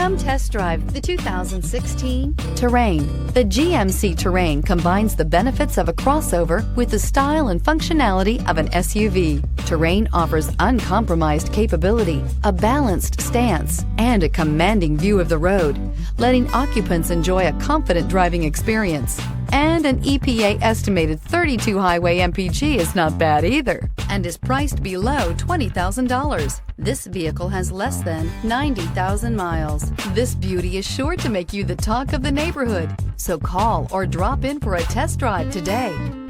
Come test drive the 2016 Terrain. The GMC Terrain combines the benefits of a crossover with the style and functionality of an SUV. Terrain offers uncompromised capability, a balanced stance, and a commanding view of the road, letting occupants enjoy a confident driving experience. And an EPA estimated 32 highway MPG is not bad either, and is priced below $20,000. This vehicle has less than 90,000 miles. This beauty is sure to make you the talk of the neighborhood. So call or drop in for a test drive today.